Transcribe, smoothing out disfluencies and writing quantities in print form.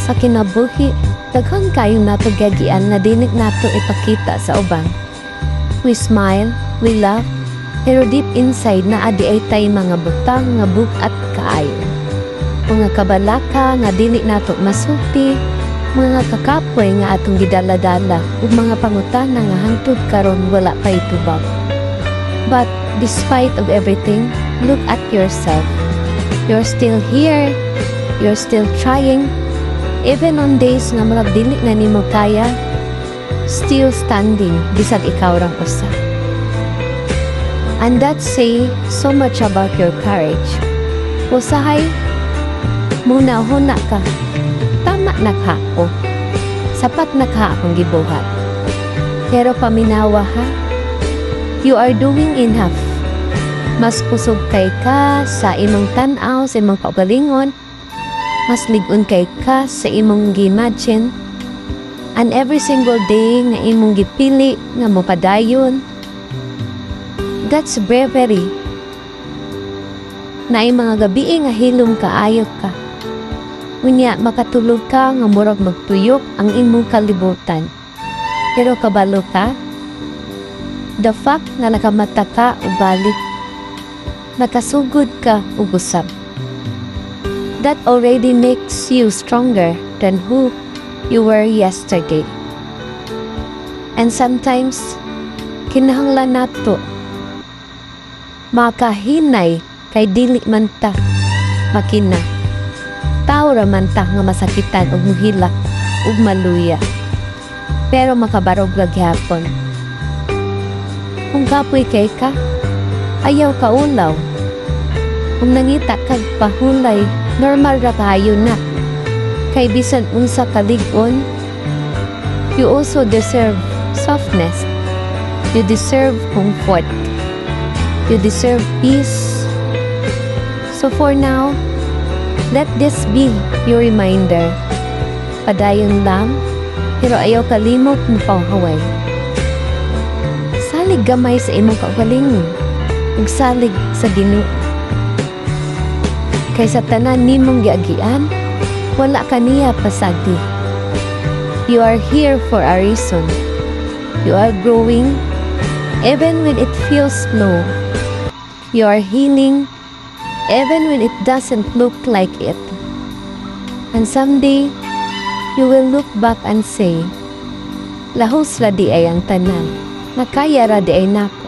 Sa kinabuhi, daghan kayong natugagian na dinig nato ipakita sa uban. We smile, we laugh, pero deep inside na adi ay tay mga butang nga bukat kaayo. Mga kabalaka nga dili nato masulti, mga kakapoy nga atong gidaladala ug mga pangutana nga hangtod karon wala pa itubag. But despite of everything, look at yourself. You're still here. You're still trying. Even on days nga murag dili na nimo kaya, still standing bisag ikaw rang usa. And that say so much about your courage. Usahay, muna-huna ka. Tama nakha o. Sapat nakha akong gibuhat. Pero paminawa ha, you are doing enough. Mas kusog kay ka sa imong tan-aw, sa imong kaugalingon. Mas ligon kay ka sa imong gi-imagine. And every single day nga imong gipili nga mopadayon. That's bravery. Naay mga gabi nga hilom kaayo ka. Unya makatulog ka nga murag magtuyok ang imong kalibutan. Pero kabalo ka, the fact na nakamata ka o balik, nakasugod ka o gusab. That already makes you stronger than who you were yesterday. And sometimes, kinahanglan nato makahinay kay dili man ta makina. Tao raman ta nga masakitan ug muhilak ug maluya. Pero makabarog gyapon. Kung kapoy kay ka, ayaw ka ulaw. Kung nangita kag pahulay, normal ra kayo na. Kay bisan unsa kalig-on, you also deserve softness. You deserve comfort. You deserve peace. So for now, let this be your reminder. Padayon lang, pero ayaw kalimot mo pangaway. Salig gamay sa imong kaugalingon, ug salig sa Ginoo. Kay sa tanan nimong giagian, wala kaniya pasagdi. You are here for a reason. You are growing, even when it feels slow. You are healing, even when it doesn't look like it. And someday, you will look back and say, lahos ra di ay ang tanan, nakaya ra di ay napa.